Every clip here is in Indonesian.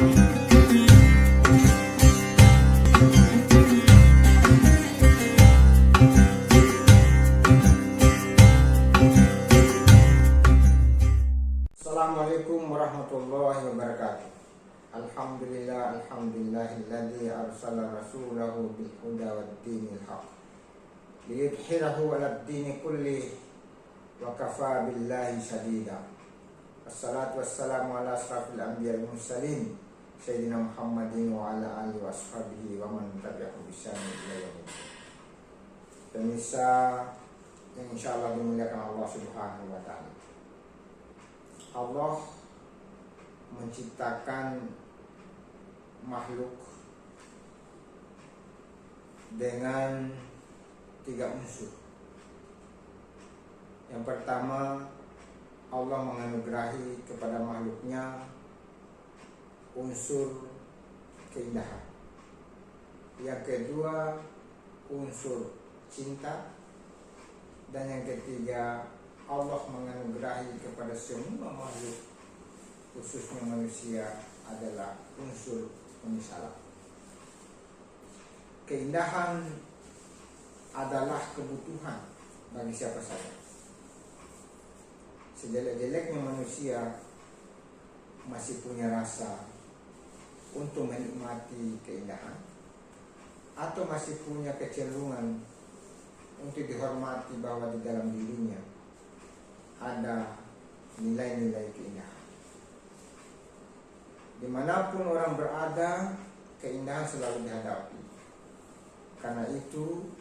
Assalamualaikum warahmatullahi wabarakatuh. Alhamdulillahilladzi arsala rasulahu bil huda wad dinil haq liyudhhirahu 'alad dini kulli wa kafa billahi shadida. Wassalatu wassalamu ala asrafil anbiya'i wal mursalin sayyidina Muhammadin wa ala alihi wa ashabihi wa man tabi'ahum bi ihsan ila yaumil din. Pemirsa yang insyaallah dimuliakan Allah Subhanahu wa taala. Allah menciptakan makhluk dengan 3 unsur. Yang pertama, Allah menganugerahi kepada makhluknya unsur keindahan. Yang kedua, unsur cinta. Dan yang ketiga, Allah menganugerahi kepada semua makhluk, khususnya manusia, adalah unsur penyesalan. Keindahan adalah kebutuhan bagi siapa saja. Sejelek-jeleknya manusia masih punya rasa untuk menikmati keindahan, atau masih punya kecenderungan untuk dihormati bahwa di dalam dirinya ada nilai-nilai keindahan. Dimanapun orang berada, keindahan selalu dihadapi. Karena itu,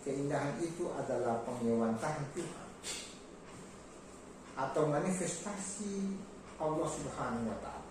keindahan itu adalah pengewantahan Tuhan atau manifestasi Allah Subhanahu wa taala.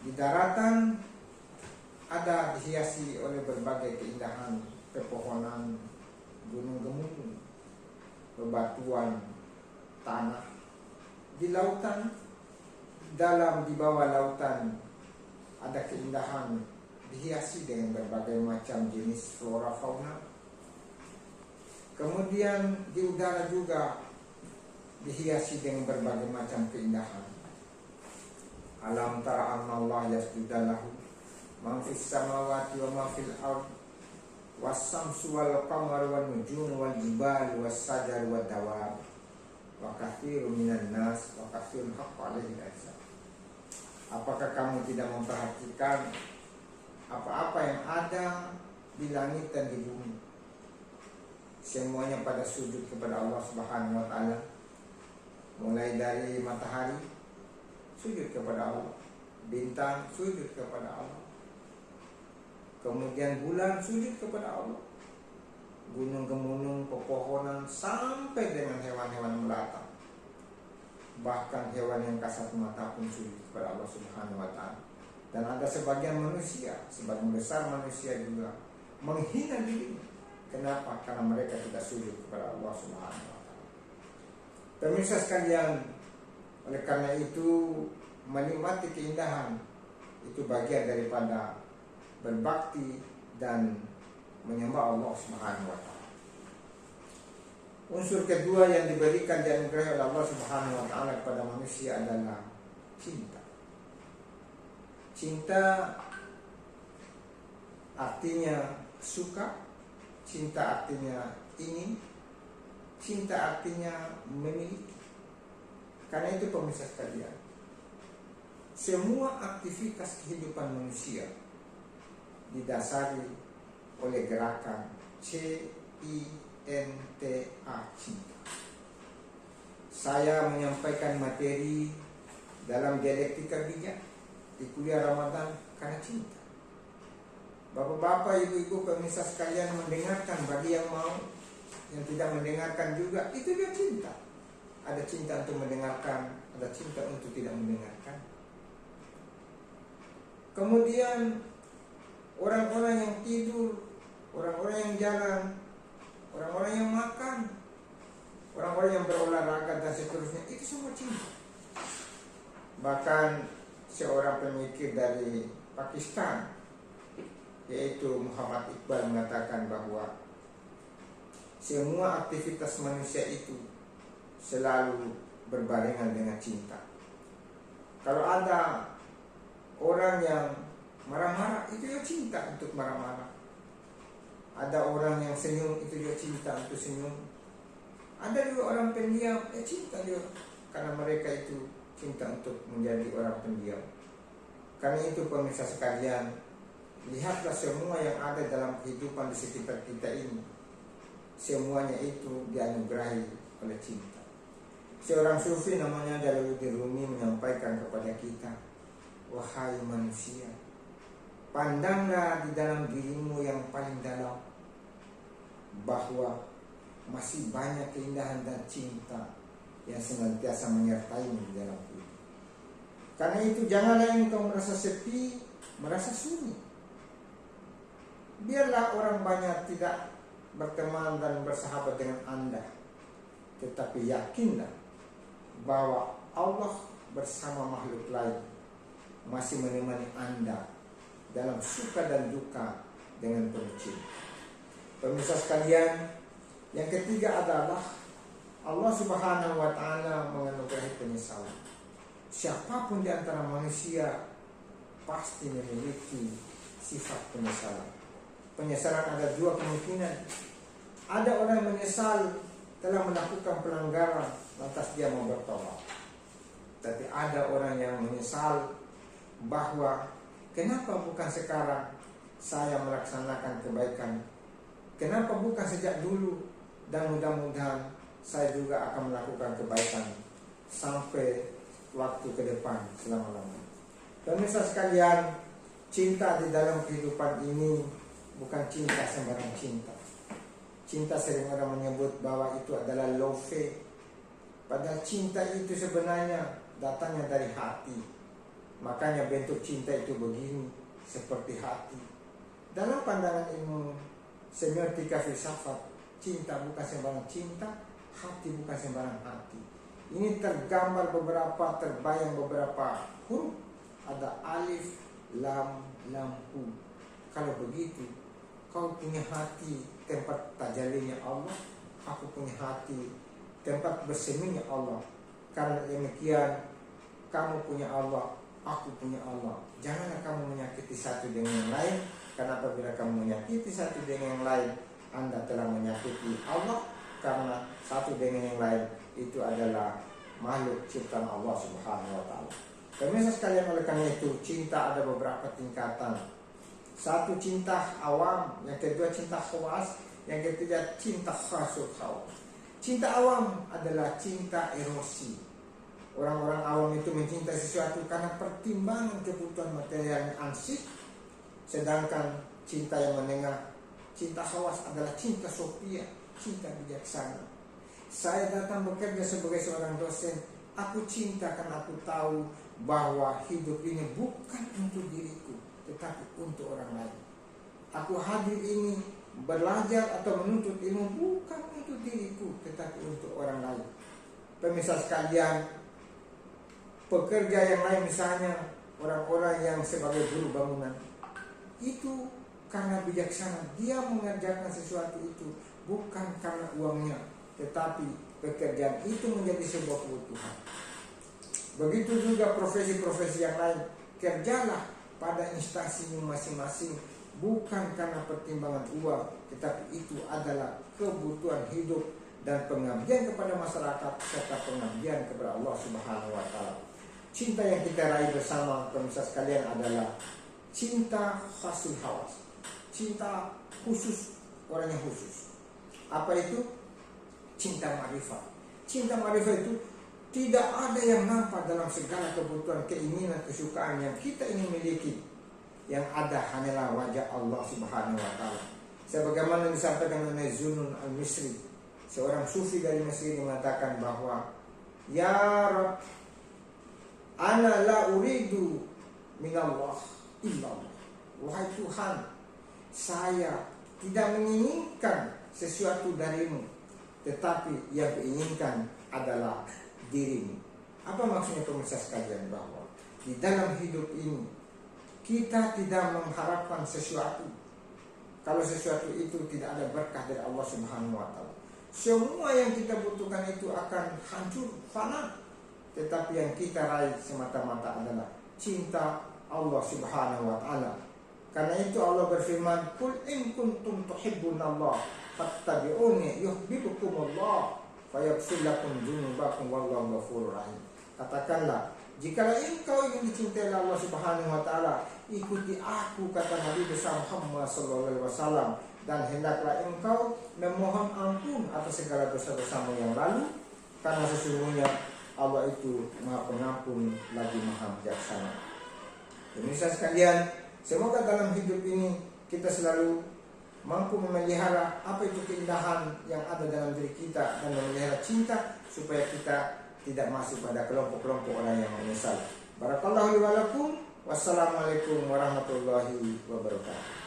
Di daratan ada dihiasi oleh berbagai keindahan, pepohonan, gunung-gunung, bebatuan, tanah. Di lautan, di bawah lautan ada keindahan dihiasi dengan berbagai macam jenis flora fauna. Kemudian di udara juga dihiasi dengan berbagai macam keindahan. Alam tara anna Allah yasjudu lahu man fis samawati wa ma fil ard was-samsu wal qamaru wan nujumu wal jibalu was sajaru wad dawab wa katsirun minan nas wa katsirun haqqo 'alaihi al-'azab. Apakah kamu tidak memperhatikan apa-apa yang ada di langit dan di bumi? Semuanya pada sujud kepada Allah Subhanahu wa taala. Mulai dari matahari sujud kepada Allah, bintang sujud kepada Allah, kemudian bulan sujud kepada Allah, gunung-gunung, pepohonan, sampai dengan hewan-hewan melata. Bahkan hewan yang kasat mata pun sujud kepada Allah Subhanahu wa taala. Dan ada sebagian manusia, sebagian besar manusia juga menghina dirinya. Kenapa? Karena mereka tidak sujud kepada Allah Subhanahu wa taala. Pemirsa sekalian, oleh karena itu menikmati keindahan itu bagian daripada berbakti dan menyembah Allah Subhanahu wa taala. Unsur kedua yang diberikan dan dianugerahi oleh Allah Subhanahu wa taala kepada manusia adalah cinta. Cinta artinya suka, cinta artinya ingin, cinta artinya memiliki. Karena itu pemirsa sekalian, semua aktivitas kehidupan manusia didasari oleh gerakan CINTA, cinta. Saya menyampaikan materi dalam dialektika bijak di kuliah Ramadan karena cinta. Bapak-bapak, ibu-ibu, pemirsa sekalian mendengarkan, bagi yang mau, yang tidak mendengarkan juga, itu dia cinta. Ada cinta untuk mendengarkan, ada cinta untuk tidak mendengarkan. Kemudian orang-orang yang tidur, orang-orang yang jalan, orang-orang yang makan, orang-orang yang berolahraga dan seterusnya, itu semua cinta. Bahkan seorang pemikir dari Pakistan, yaitu Muhammad Iqbal, mengatakan bahwa semua aktivitas manusia itu selalu berbarengan dengan cinta. Kalau ada orang yang marah-marah itu juga cinta untuk marah-marah. Ada orang yang senyum itu juga cinta untuk senyum. Ada juga orang pendiam, cinta juga karena mereka itu cinta untuk menjadi orang pendiam. Karena itu pemirsa sekalian, lihatlah semua yang ada dalam kehidupan di sekitar kita ini, semuanya itu dianugerahi oleh cinta. Seorang sufi namanya Jalaluddin Rumi menyampaikan kepada kita, wahai manusia, pandanglah di dalam dirimu yang paling dalam, bahwa masih banyak keindahan dan cinta yang senantiasa menyertaimu di dalam hidup. Karena itu janganlah engkau merasa sepi, merasa sunyi. Biarlah orang banyak tidak berteman dan bersahabat dengan Anda, tetapi yakinlah bahwa Allah bersama makhluk lain masih menemani Anda dalam suka dan duka dengan penuh cinta. Pemirsa sekalian, yang ketiga adalah Allah Subhanahu wa Ta'ala menganugerahi penyesalan. Siapapun di antara manusia pasti memiliki sifat penyesalan. Penyesalan ada dua kemungkinan. Ada orang menyesal telah melakukan pelanggaran, lantas dia mau bertobat. Tapi ada orang yang menyesal bahwa kenapa bukan sekarang saya melaksanakan kebaikan, kenapa bukan sejak dulu, dan mudah-mudahan saya juga akan melakukan kebaikan sampai waktu ke depan selama-lamanya. Pemirsa sekalian, cinta di dalam kehidupan ini bukan cinta sembarang cinta. Cinta sering orang menyebut bahwa itu adalah love. Padahal cinta itu sebenarnya datangnya dari hati. Makanya bentuk cinta itu begini, seperti hati. Dalam pandangan ilmu semiotika filsafat, cinta bukan sembarang cinta, hati bukan sembarang hati. Ini tergambar beberapa, terbayang beberapa huruf. Ada alif, lam, hu. Kalau begitu, kau punya hati tempat tajallinya Allah, aku punya hati tempat berseminya Allah. Karena demikian, kamu punya Allah, aku punya Allah. Janganlah kamu menyakiti satu dengan yang lain, karena apabila kamu menyakiti satu dengan yang lain, Anda telah menyakiti Allah, karena satu dengan yang lain itu adalah makhluk ciptaan Allah Subhanahu wa Ta'ala. Pemirsa sekalian, oleh karena itu cinta ada beberapa tingkatan. Satu, cinta awam, yang kedua cinta khawas, yang ketiga cinta khasul khawas. Cinta awam adalah cinta erosi. Orang-orang awam itu mencintai sesuatu karena pertimbangan kebutuhan material yang ansih. Sedangkan cinta yang menengah, cinta khawas adalah cinta sofia, cinta bijaksana. Saya datang bekerja sebagai seorang dosen, aku cinta karena aku tahu bahwa hidup ini bukan untuk diriku, tetapi untuk orang lain. Aku hadir ini belajar atau menuntut ilmu bukan untuk diriku, tetapi untuk orang lain. Pemirsa sekalian, pekerja yang lain misalnya orang-orang yang sebagai buruh bangunan, itu karena bijaksana dia mengerjakan sesuatu itu bukan karena uangnya, tetapi pekerjaan itu menjadi sebuah kebutuhan. Begitu juga profesi-profesi yang lain, kerjalah pada instansinya masing-masing bukan karena pertimbangan uang, tetapi itu adalah kebutuhan hidup dan pengabdian kepada masyarakat serta pengabdian kepada Allah Subhanahu wa Ta'ala. Cinta yang kita raih bersama pemirsa sekalian adalah cinta khasul hawas, cinta khusus, orang yang khusus. Apa itu? Cinta ma'rifat. Cinta ma'rifat itu tidak ada yang nampak dalam segala kebutuhan, keinginan, kesukaan yang kita ingin miliki. Yang ada hanyalah wajah Allah Subhanahu wa Ta'ala. Sebagaimana disampaikan oleh Zunnun al-Misri, seorang sufi dari Mesir, mengatakan bahwa ya Rabb, ana la uridu minallah illallah. Wahai Tuhan, saya tidak menginginkan sesuatu darimu, tetapi yang diinginkan adalah dirimu. Apa maksudnya pemirsa sekalian? Bahwa di dalam hidup ini kita tidak mengharapkan sesuatu kalau sesuatu itu tidak ada berkah dari Allah Subhanahu wa Ta'ala. Semua yang kita butuhkan itu akan hancur, fana. Tetapi yang kita raih semata-mata adalah cinta Allah Subhanahu wa taala. Karena itu Allah berfirman, "Qul in kuntum tuhibbunallah fattabi'uni yuhibbukumullah wa yaghfir lakum dzunubakum wallahu ghafurur rahim." Katakanlah, jikalau engkau ingin dicintai Allah Subhanahu wa taala, ikuti aku, kata Nabi besar Muhammad sallallahu alaihi wasallam, dan hendaklah engkau memohon ampun atas segala dosa-dosamu yang lalu, karena sesungguhnya Allah itu Maha Pengampun lagi Maha Bijaksana. Pemirsa sekalian, semoga dalam hidup ini kita selalu mampu memelihara apa itu keindahan yang ada dalam diri kita dan memelihara cinta supaya kita tidak masuk pada kelompok-kelompok orang yang menyesal. Barakallahu li wa lakum. Wassalamualaikum warahmatullahi wabarakatuh.